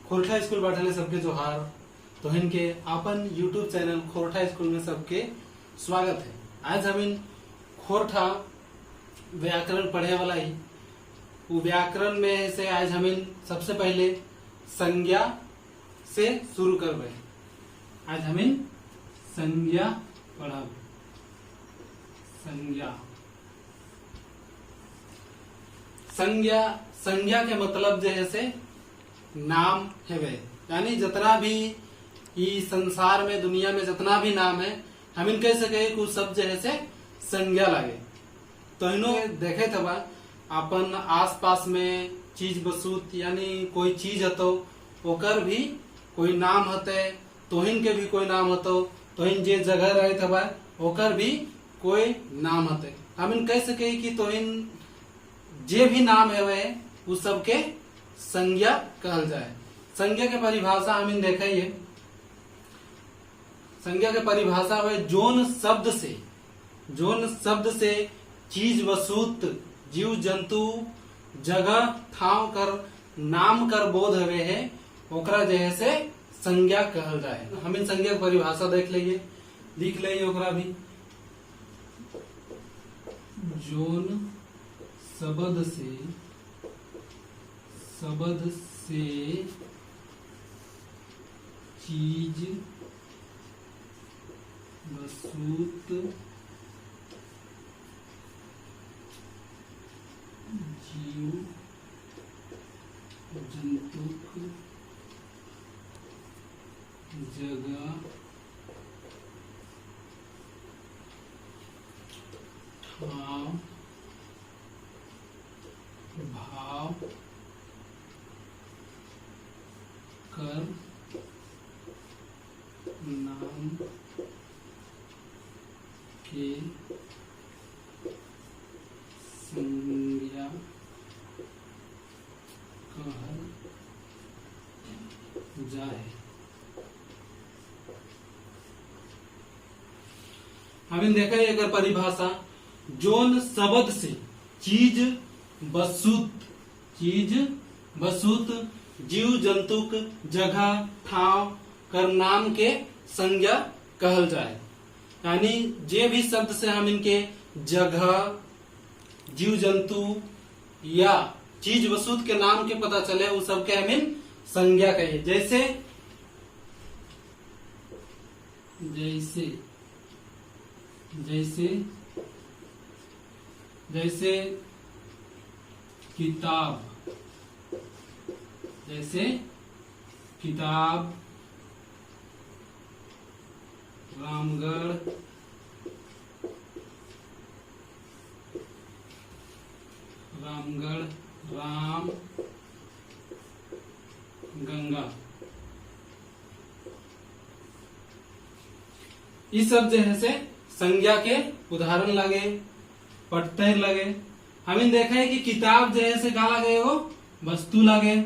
Khortha school बैठे सबके जोहार। तो इनके अपन यूट्यूब चैनल खोरठा स्कूल में सबके स्वागत है। आज हम इन खोरठा व्याकरण पढ़े वाला ही वो व्याकरण में से आज हम इन सबसे पहले संज्ञा से शुरू करबे। आज हम इन संज्ञा पढ़ब। संज्ञा के मतलब जो है से नाम है वे, यानी जितना भी ई संसार में दुनिया में जितना भी नाम है हम इन कह सके कुछ शब्द जो है से संज्ञा लगे। तो इनो देखे थे अपन आस पास में चीज बसूत यानी कोई चीज हतो ओकर भी कोई नाम हते, तोहिन के भी कोई नाम हतो, तोहिन जे जगह रहे थे ओकर भी कोई नाम हते। हम इन कह सके कि तोहिन जे भी नाम है वे उस सबके संज्ञा कहल जाए। संज्ञा के परिभाषा हम इन देखे ये संज्ञा के परिभाषा है जोन शब्द से चीज वस्तु जीव जंतु जगह ठाव कर नाम कर बोध हवे है ओकरा जो है से संज्ञा कहल जाए। हम इन संज्ञा की परिभाषा देख लीजिए, लिख लीजिए ओकरा भी। जोन शब्द से चीज वस्तु जीव जंतु जगह ठाव भाव कर नाम के संज्ञा कहल जाए। हम देखा एक परिभाषा जोन शब्द से चीज बसूत जीव जंतुक जगह ठाव कर नाम के संज्ञा कहल जाए। यानी जे भी शब्द से हम इनके जगह जीव जंतु या चीज वस्तु के नाम के पता चले उस सबके हम इन संज्ञा कहिए। जैसे किताब रामगढ़ राम गंगा इस सब जो है से संज्ञा के उदाहरण लगे, पटतेर लगे। हम इन देखा है कि किताब जो है से का लगे वो वस्तु लगे,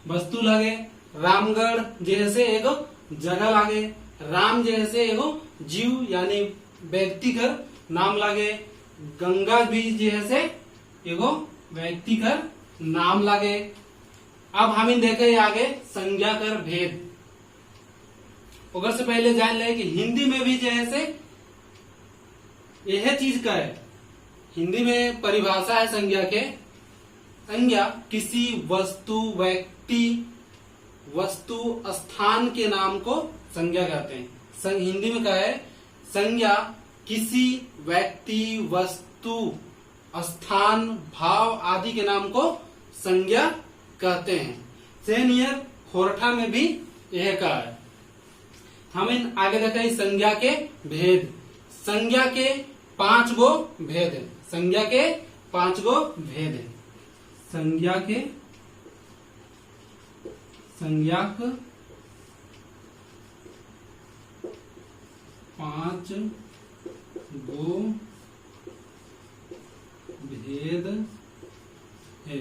वस्तु लगे। रामगढ़ जो है से एगो जगह लागे, राम जो है से एगो जीव यानी व्यक्ति का नाम लागे, गंगा भी जो है से एगो व्यक्ति का नाम लागे। अब हम इन देखे आगे संज्ञा कर भेद। अगर से पहले जान ले कि हिंदी में भी जो है से यह चीज का है। हिंदी में परिभाषा है संज्ञा के। संज्ञा किसी वस्तु व्यक्ति वस्तु स्थान के नाम को संज्ञा कहते हैं। हिंदी में क्या है? संज्ञा किसी व्यक्ति वस्तु स्थान भाव आदि के नाम को संज्ञा कहते हैं। सेम ईयर खोरठा में भी यह का है। हम इन आगे देखें संज्ञा के भेद। संज्ञा के 5 गो भेद है। संज्ञा के 5 गो भेद है। संज्ञाक 5 गो भेद है।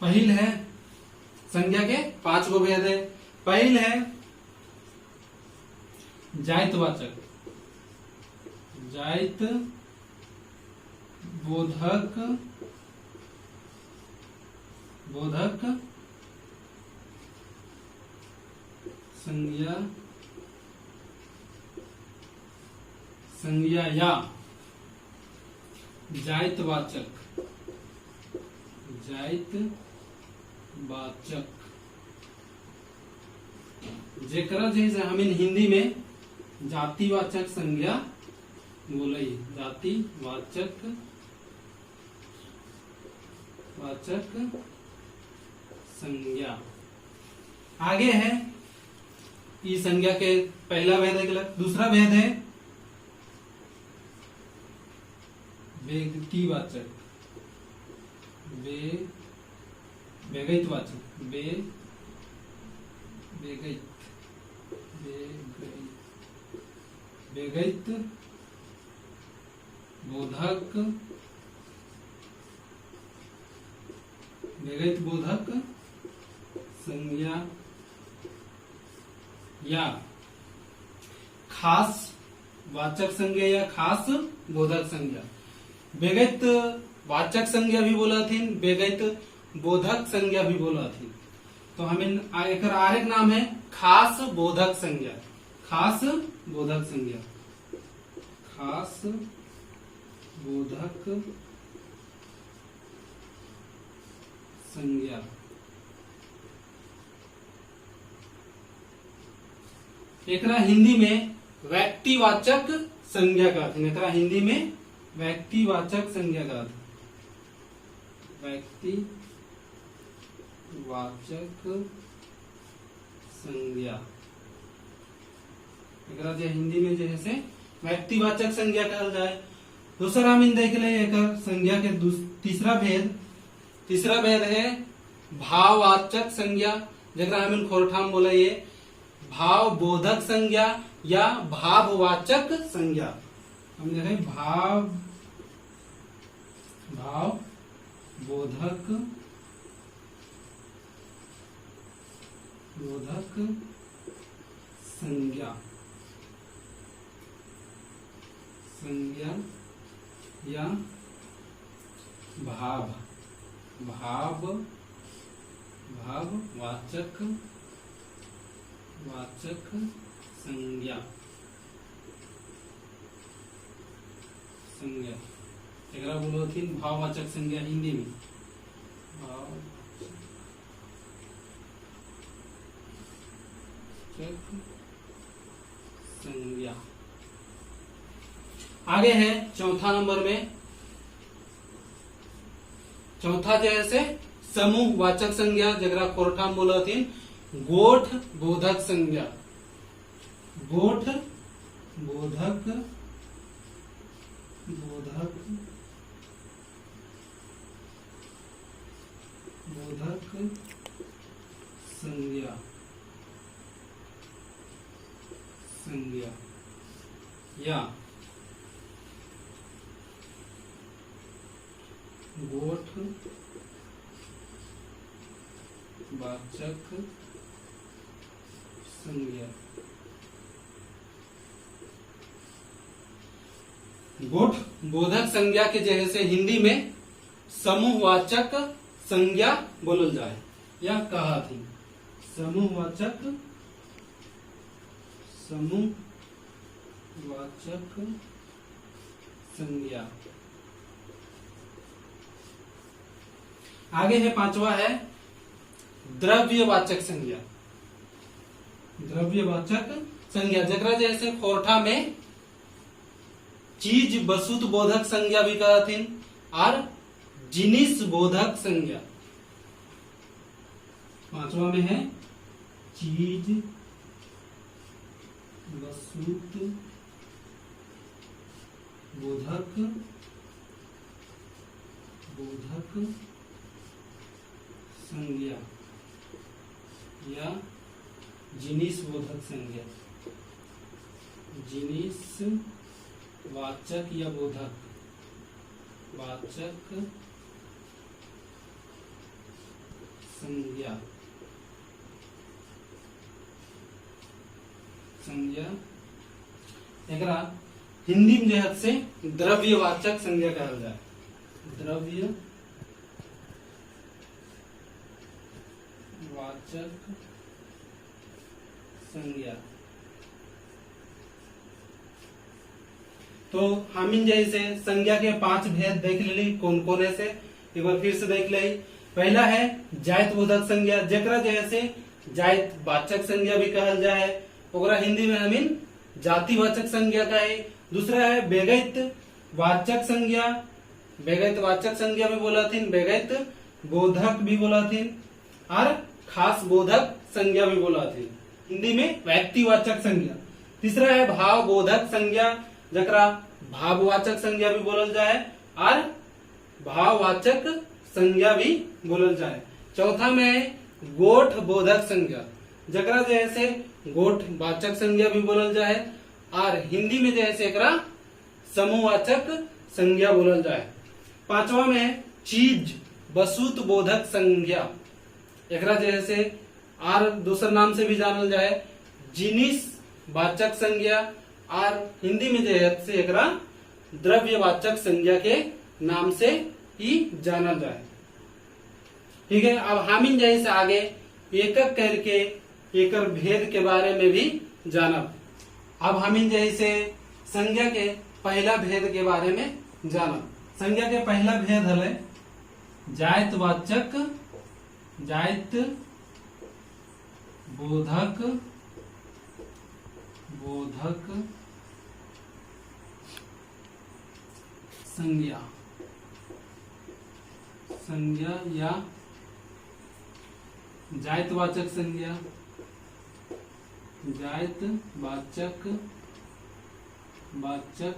पहल है संज्ञा के 5 गो भेद है। पहल है जायतवाचक, जायत बोधक बोधक संज्ञा या जायतवाचक जेकरा जैसे हम इन हिंदी में जातिवाचक संज्ञा बोले, जातिवाचक संज्ञा। आगे है ई संज्ञा के पहला भेद है, दूसरा भेद है व्यक्तिवाचक व्यगैतवाचक व्यगैत बोधक संज्ञा या खास वाचक संज्ञा या खास बोधक संज्ञा। व्यगैत वाचक संज्ञा भी बोला थी, व्यगैत बोधक संज्ञा भी बोला थी। तो हम एक आरेख नाम है खास बोधक संज्ञा। खास बोधक संज्ञा एकरा हिंदी में व्यक्तिवाचक संज्ञा का अर्थ। एकरा हिंदी में व्यक्तिवाचक संज्ञा का अर्थ, व्यक्तिवाचक संज्ञा। एकरा जे हिंदी में जैसे व्यक्तिवाचक संज्ञा कहल जाए। दूसरा हम देख ले एक संज्ञा के तीसरा भेद है भाववाचक संज्ञा, जरा हम खोरठाम बोले ये भाव बोधक संज्ञा या भाववाचक संज्ञा। हम देखे भाव बोधक संज्ञा या भाववाचक संज्ञा। एकरा बोलो थी भाववाचक संज्ञा हिंदी में भाववाचक संज्ञा। आगे है चौथा नंबर में, चौथा जैसे समूह वाचक संज्ञा, जगरा कोरठाम बोला थी गोठ बोधक संज्ञा। गोठ बोधक संज्ञा या गोठ वाचक संज्ञा। गोठ बोधक संज्ञा के जैसे हिंदी में समूहवाचक संज्ञा बोलल जाए या कहा थी समूहवाचक संज्ञा। आगे है पांचवा है द्रव्यवाचक संज्ञा। द्रव्यवाचक संज्ञा जकरा जैसे खोरठा में चीज वस्तु बोधक संज्ञा भी कहते हैं और जिनिस बोधक संज्ञा। पांचवा में है चीज वस्तु बोधक संज्ञा या जिनिस बोधक संज्ञा। जिनिस वाचक या बोधक वाचक संज्ञा एकरा हिंदी में जो से द्रव्यवाचक संज्ञा कहल जाए। वाचक संज्ञा। तो हम जैसे संज्ञा के 5 भेद देख ली कौन कौन है से एक बार फिर से देख ले। पहला है जायत बोधक संज्ञा, जकरा जैसे जायत वाचक संज्ञा भी कहल जाए, ओकरा हिंदी में हमिन जातिवाचक संज्ञा का है। दूसरा है बेगैत वाचक संज्ञा, बेगैत वाचक संज्ञा भी बोला थी, बेगैत बोधक भी बोला थी, और खास बोधक संज्ञा भी बोला थी, हिंदी में व्यक्तिवाचक संज्ञा। तीसरा है भाव बोधक संज्ञा, जकरा भाववाचक संज्ञा भी बोलल जाए और भाववाचक संज्ञा भी बोलल जाए। चौथा में गोठ बोधक संज्ञा, जकरा जैसे गोठ वाचक संज्ञा भी बोलल जाए और हिंदी में जैसे एकरा समूहवाचक संज्ञा बोलल जाए। पांचवा में चीज वस्तु बोधक संज्ञा, एकरा जैसे और दूसरे नाम से भी जानल जाए जिनिस वाचक संज्ञा और हिंदी में जैसे एकरा द्रव्यवाचक संज्ञा के नाम से ही जानल जाए। ठीक है, अब हामिन जैसे आगे एक एक करके एकर भेद के बारे में भी जानब। अब हामिन जैसे संज्ञा के पहला भेद के बारे में जानब। संज्ञा के पहला भेद है जायतवाचक जायत बोधक बोधक संज्ञा, संज्ञा या जायतवाचक संज्ञा, जायतवाचक वाचक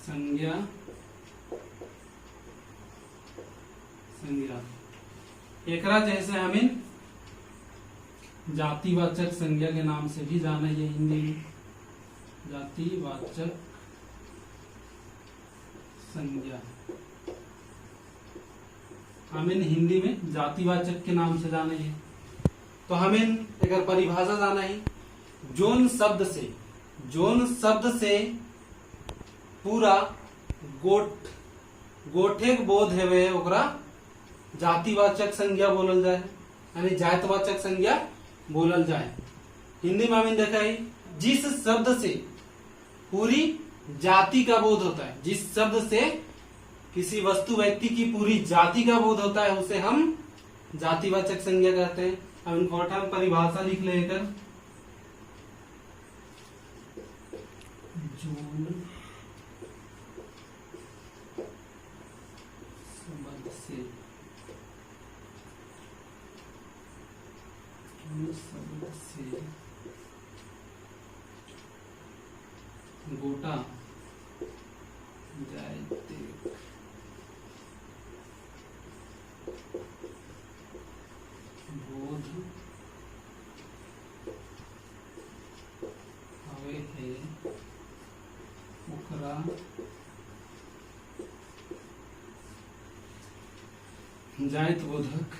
संज्ञा संज्ञा। एकरा जैसे हमें जातिवाचक संज्ञा के नाम से भी जाना है हिंदी में, जातिवाचक संज्ञा हमें हिंदी में जातिवाचक के नाम से जाना है। तो हमें अगर परिभाषा जाना है, जोन शब्द से पूरा गोठे बोध है ओकरा जातिवाचक संज्ञा बोलल जाए, यानी जायतवाचक संज्ञा बोलल जाए। हिंदी में हमें देखा है जिस शब्द से पूरी जाति का बोध होता है, जिस शब्द से किसी वस्तु व्यक्ति की पूरी जाति का बोध होता है उसे हम जातिवाचक संज्ञा कहते हैं। अब इनको हम परिभाषा लिख लेकर जोन शब्द से गोटा जायते बोध हवे है ओकरा जायत बोधक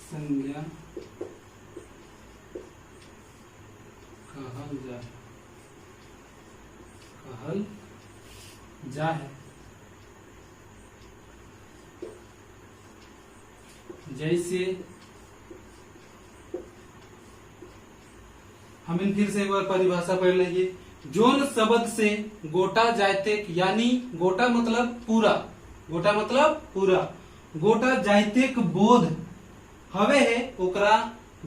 संज्ञा कहल जाए। जैसे हमें फिर से एक बार परिभाषा पढ़ लीजिए। जोन शब्द से गोटा जायतेक, यानी गोटा मतलब पूरा, गोटा मतलब पूरा, गोटा जायतेक बोध हवे है ओकरा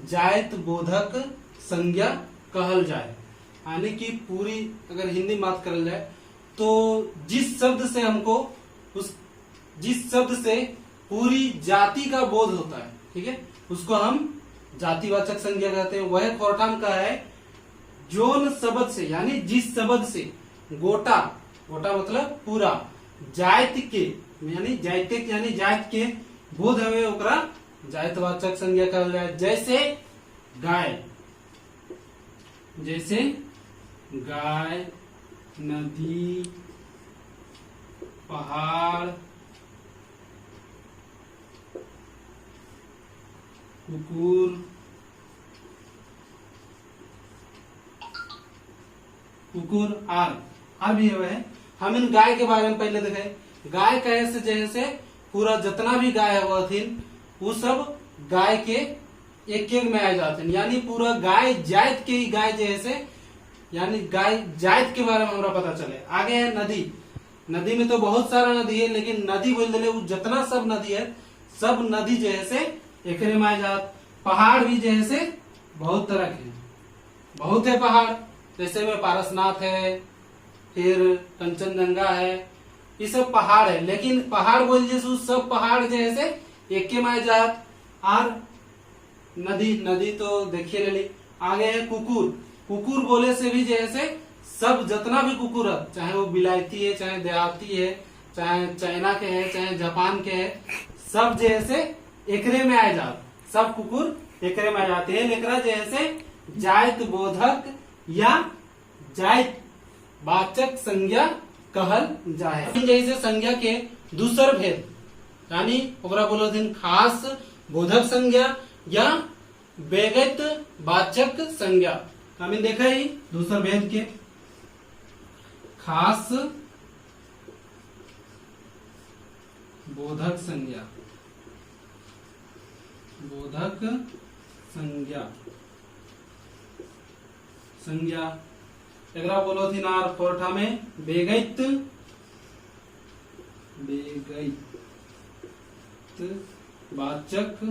जायत बोधक संज्ञा कहल जाए। यानी कि पूरी अगर हिंदी में बात करल जाए तो जिस शब्द से हमको जिस शब्द से पूरी जाति का बोध होता है, ठीक है, उसको हम जातिवाचक संज्ञा कहते हैं। वह फोरटाम का है जोन शब्द से, यानी जिस शब्द से गोटा मतलब पूरा, जायत के यानी जायतिक यानी जायत के बोध हवे ओकरा जायतवाचक संज्ञा कहल जाए। जैसे गाय, नदी, पहाड़, कुकुर आर और भी है। हम इन गाय के बारे में पहले देखे। गाय कहे से जैसे पूरा जितना भी गाय हुआ थी वो सब गाय के एक एक में आ जाते हैं, यानी पूरा गाय जात के ही गाय जैसे, यानी गाय जात के बारे में हमरा पता चले। आगे है नदी। नदी में तो बहुत सारा नदी है, लेकिन नदी बोल दिले वो जितना सब नदी है सब नदी जैसे एकरे में आ जात। पहाड़ भी जैसे बहुत तरह के बहुत है पहाड़, जैसे में पारसनाथ है, फिर कंचनजंगा है, ये सब पहाड़ है। लेकिन पहाड़ बोल जैसे सब पहाड़ जैसे एक के में आ जात। और नदी, नदी तो देखिए ले ली। आगे है कुकुर। कुकुर बोले से भी जैसे सब जितना भी कुकुर है, चाहे वो बिलायती है, चाहे देहाती है, चाहे चाइना के है, चाहे जापान के है, सब जैसे एकरे में आ जात। सब कुकुर एकरे में आ जाते हैं। लेकरा जैसे जात बोधक या जात वाचक संज्ञा कहल जाए। जैसे संज्ञा के दूसर भेद, यानी ओकरा बोलो दिन खास बोधक संज्ञा या व्यगत वाचक संज्ञा। हमें देखा ही दूसरा भेद के खास बोधक संज्ञा, बोधक संज्ञा, संज्ञा एकरा बोलो थी नार कोर्ठा में बेगैत, बेगैत वाचक,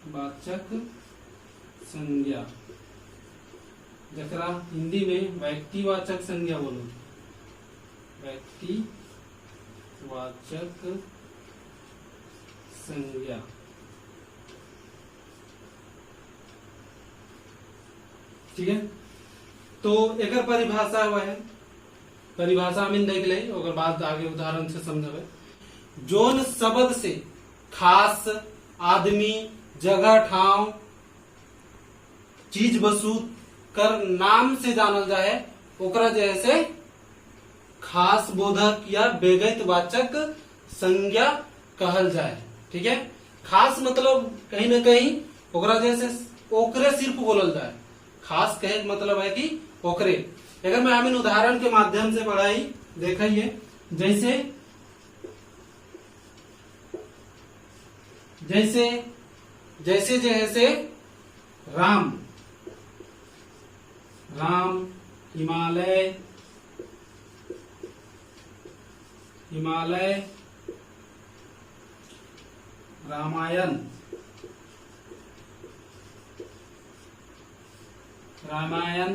वाचक संज्ञा, जकरा हिंदी में व्यक्तिवाचक संज्ञा बोलो, व्यक्तिवाचक संज्ञा। ठीक है, तो एक परिभाषा हुआ है। परिभाषा हम देख ले, और बाद आगे उदाहरण से समझे। जोन शब्द से खास आदमी, जगह, ठाव, चीज वस्तु कर नाम से जानल जाए, ओकरा जैसे खास बोधक या व्यगत वाचक संज्ञा कहल जाए। ठीक है, खास मतलब कहीं न कहीं ओकरा जैसे ओकरे सिर्फ बोलल जाए। खास कहे मतलब है कि ओकरे। अगर मैं हम उदाहरण के माध्यम से पढ़ाई देखिए, जैसे जैसे जैसे जैसे राम, राम, हिमालय, हिमालय, रामायण, रामायण।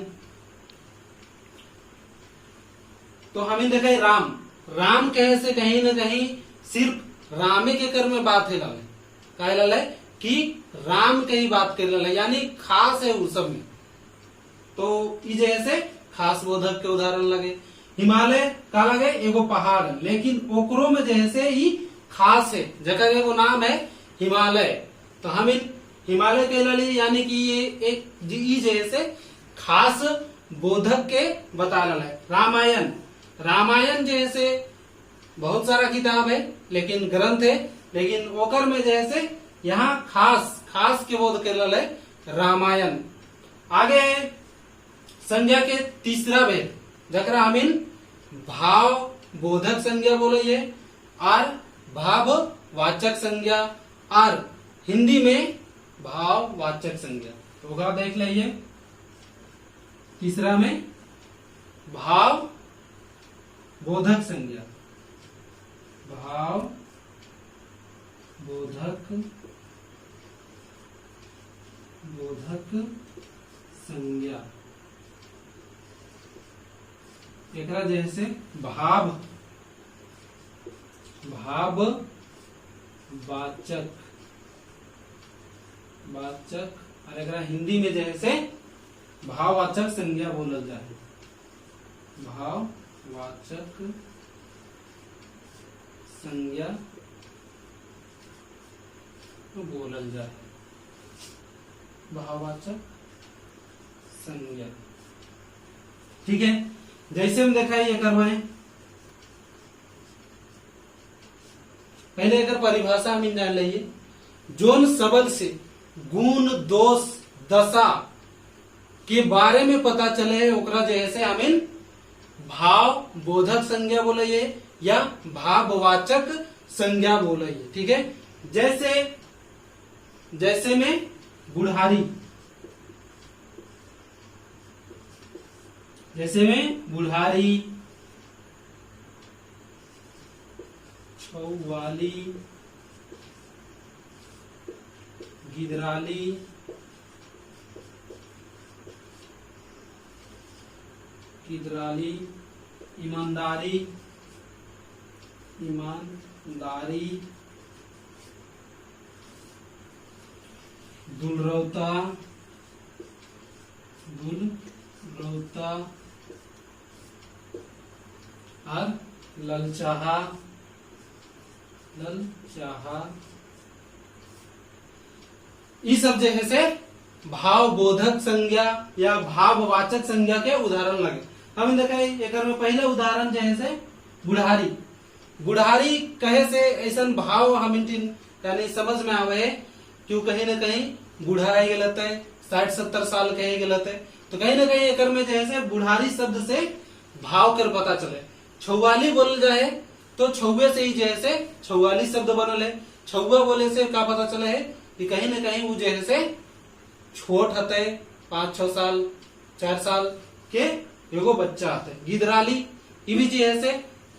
तो हमें देखा राम, राम कहे से कहीं न कहीं सिर्फ रामे के कर में बात है लाले, कहे लाले कि राम के ही बात कर लाले, यानी खास है उस सब में। तो ई जैसे खास बोधक के उदाहरण लगे। हिमालय का लगे एगो पहाड़, लेकिन ओकरो में जैसे ही खास है, जगह एगो नाम है हिमालय, तो हम हिमालय के लाले, यानी कि ये एक ई जैसे खास बोधक के बता रहा है। रामायण, रामायण जैसे बहुत सारा किताब है, लेकिन ग्रंथ है, लेकिन ओकर में जैसे यहाँ खास खास के बोध के लल है रामायण। आगे संज्ञा के तीसरा भेद, जकरा हमिन भाव बोधक संज्ञा बोले, और भाव वाचक संज्ञा, और हिंदी में भाव वाचक संज्ञा। तो देख लीजिए, तीसरा में भाव बोधक संज्ञा, भाव बोधक, बोधक संज्ञा। एकरा जैसे भाव, भाव वाचक, वाचक, और एकरा हिंदी में जैसे भाववाचक संज्ञा बोलल जाए, भाववाचक संज्ञा बोलल जाए, भाववाचक संज्ञा। ठीक है, जैसे हम देखा ये करवाए, पहले एक परिभाषा हम जान लीजिए। जोन शब्द से गुण, दोष, दशा के बारे में पता चले ओकरा जैसे हमें भाव बोधक संज्ञा बोले ये या भाववाचक संज्ञा बोले ये। ठीक है, जैसे में बुढ़ारी, जैसे में बुढ़ारी, छौवाली, गिदराली, ईमानदारी, दुलरौता, और ललचाहा, ये सब जैसे से भाव बोधक संज्ञा या भाववाचक संज्ञा के उदाहरण लगे। हम देखा एक में पहले उदाहरण जैसे बुढ़ारी, बुढ़ारी कहे से ऐसा भाव हम यानी समझ में आवे है क्यों कहीं न कहीं बुढ़ा है गलत है, 60-70 साल कहे गलत है, तो कहीं न कहीं एक में जैसे बुढ़ारी शब्द से भाव कर पता चले। छौवाली बोल जाए तो छौवे से ही जैसे छौवाली शब्द बनल है, छौवा बोले से क्या पता चले है कि कहीं न कहीं वो जैसे छोट हते, 5-6 साल 4 साल के एगो बच्चा हते। गिदराली ये भी जैसे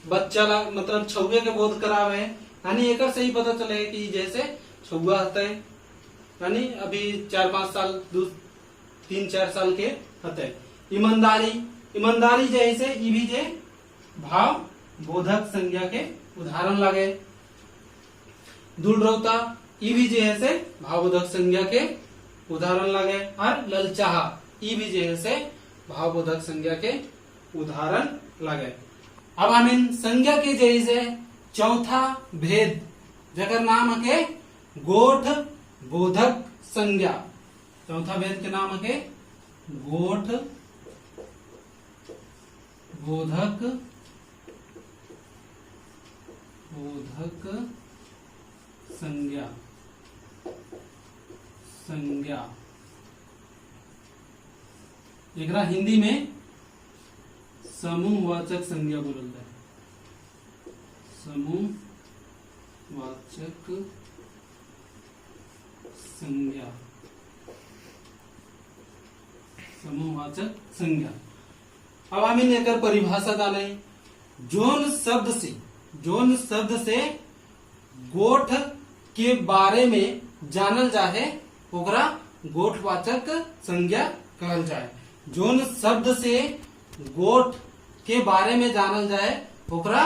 बच्चा मतलब छौवे के बोध करावे है, यानी एक से ही पता चले कि जैसे छौवा हते, यानी अभी 4-5 साल 3-4 साल के हते। ईमानदारी जैसे ये भी जे भाव बोधक संज्ञा के उदाहरण लगे। दुलरौता ये भी जैसे भावबोधक संज्ञा के उदाहरण लगे। और ललचाहा ये भी जैसे भावबोधक संज्ञा के उदाहरण लगे। अब हम इन संज्ञा के जैसे चौथा भेद जगह नाम के गोठ बोधक संज्ञा, चौथा भेद के नाम के गोठ बोधक संज्ञा एकरा हिंदी में समूहवाचक संज्ञा बोलल जाए। समूहवाचक संज्ञा। अब हम एकर परिभाषा जाने। जोन शब्द से गोठ के बारे में जानल जाए ओकरा गोठवाचक संज्ञा कहल जाए। जोन शब्द से गोठ के बारे में जानल जाए ओकरा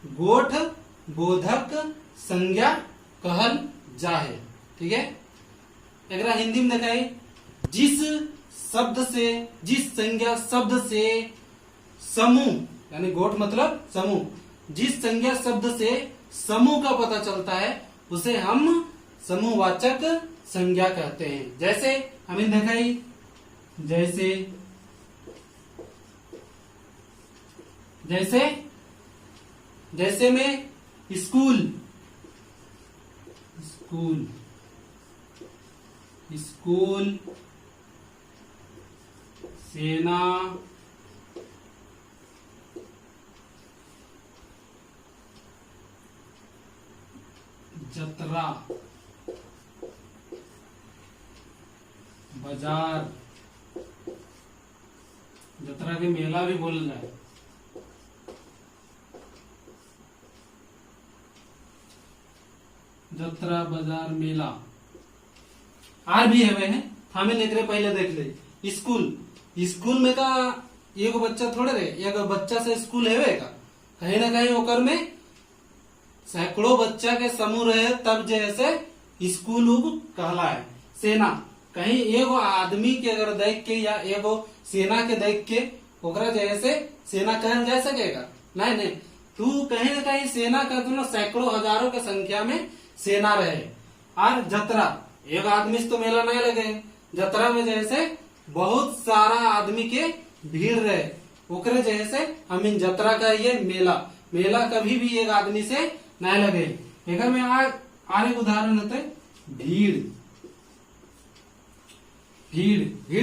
गोठ बोधक संज्ञा कहल जाए। ठीक है, एकरा हिंदी में देखाई जिस संज्ञा शब्द से समूह यानी गोठ मतलब समूह, जिस संज्ञा शब्द से समूह का पता चलता है उसे हम समूहवाचक संज्ञा कहते हैं। जैसे हमें दिखाई जैसे में स्कूल सेना, जतरा, बाजार, जतरा के मेला भी बोल जाए। जतरा बाजार मेला आर भी है हमें लेकर पहले देख ले। स्कूल में का एगो बच्चा थोड़े रहे, एगो बच्चा से स्कूल है का, कहीं ना कहीं ओकर में सैकड़ों बच्चा के समूह रहे तब जैसे स्कूल कहला है। सेना कहीं एगो आदमी के अगर देख के या एगो सेना के देख के ओकरा जैसे सेना कहल जा सकेगा नहीं। तू कहीं ना कहीं सेना का तू सैकड़ों हजारों के संख्या में सेना रहे। और जतरा एक आदमी से तो मेला नहीं लगे, जतरा में जैसे बहुत सारा आदमी के भीड़ रहे ओकरे जैसे हम इन जतरा का ये मेला कभी भी एक आदमी से नहीं लगे। एक में आर एक उदाहरण होते भीड़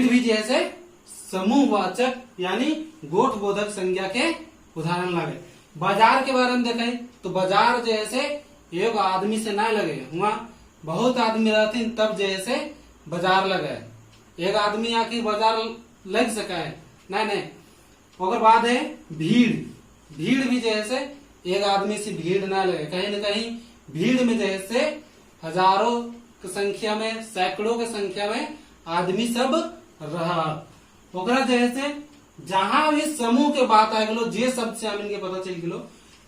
भी जैसे समूहवाचक यानी गोठ बोधक संज्ञा के उदाहरण लगे। बाजार के बारे में देखें तो बाजार जैसे एक आदमी से ना लगे, वहाँ बहुत आदमी रहते तब जैसे बाजार लगे। एक आदमी आके बाजार लग सका है नहीं। और बाद है भीड़, भीड़ भी जैसे एक आदमी से भीड़ ना लगे, कहीं न कहीं भीड़ में जैसे हजारों की संख्या में, सैकड़ों की संख्या में आदमी सब रहा। ओकरा जैसे जहां भी समूह के बात आ गलो, जे शब्द से हमें पता चल गलो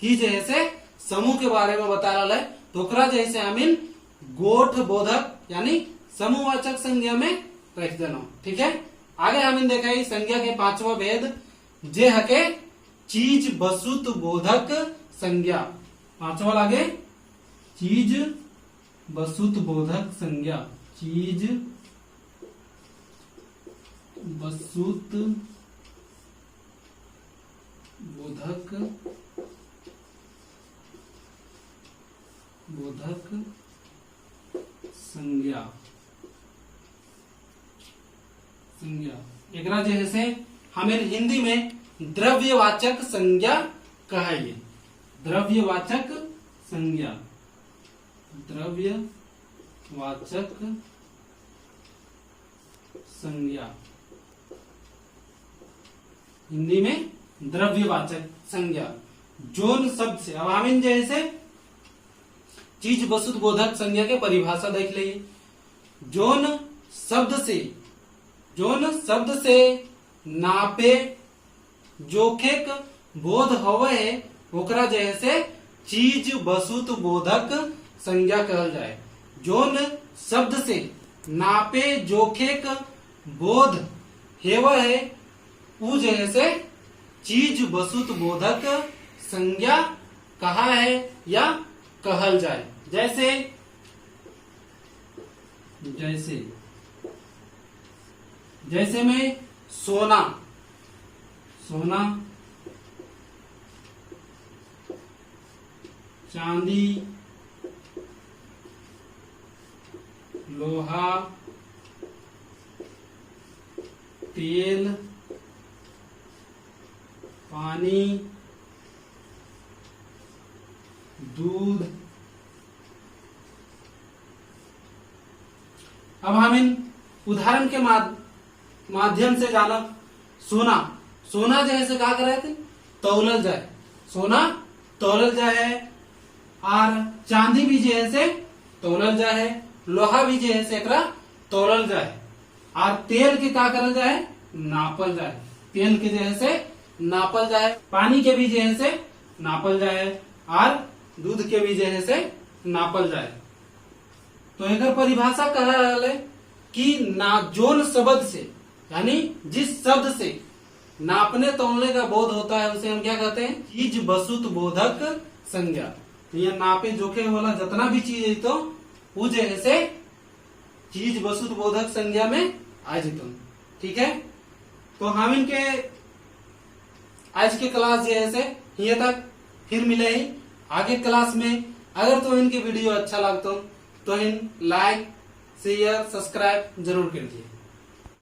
कि जैसे समूह के बारे में बता रहा है, तो ओकरा जैसे हमें गोठ बोधक यानी समूहवाचक संज्ञा में रख देना। ठीक है, आगे हमें देखा है संज्ञा के पांचवा भेद जे हके चीज बसुत बोधक संज्ञा। पांचवा लागे चीज बसुत बोधक संज्ञा। चीज बसुत बोधक संज्ञा। एकरा जैसे हमें हिंदी में द्रव्यवाचक संज्ञा कहिए। द्रव्यवाचक संज्ञा, द्रव्यवाचक संज्ञा, हिंदी में द्रव्यवाचक संज्ञा। जोन शब्द से, अब हम जैसे चीज वस्तु बोधक संज्ञा के परिभाषा देख लीजिए। जोन शब्द से नापे जोखे बोध होवे है, ओकरा जैसे चीज वस्तु बोधक संज्ञा कहल जाए। जोन शब्द से नापे जोखे बोध हेवा है, उ जैसे चीज वस्तु बोधक संज्ञा कहा है या कहल जाए। जैसे में सोना, चांदी, लोहा, तेल, पानी, दूध। अब हम इन उदाहरण के माध्यम से जाना। सोना जैसे कहा कर रहे थे तौलल जाए, सोना तौलल जाए, और चांदी भी जैसे तौलल जाए, लोहा भी जैसे एकरा तौलल जाए, और तेल के का करल जाए नापल जाए। तेल के जैसे नापल जाए, पानी के भी जैसे नापल जाए, और दूध के भी जैसे नापल जाए। तो एक परिभाषा कह रहा है कि जोन शब्द से यानी जिस शब्द से नापने तोलने का बोध होता है उसे हम क्या कहते हैं, चीज वस्तु बोधक संज्ञा। तो यह नापे जोखे वाला जितना भी चीज है तो वो जैसे चीज वस्तु बोधक संज्ञा में आ जितो। ठीक है, तो हम इनके आज के क्लास जैसे ये तक, फिर मिले ही आगे क्लास में। अगर तो इनके वीडियो अच्छा लगता तो इन लाइक शेयर सब्सक्राइब जरूर कीजिए।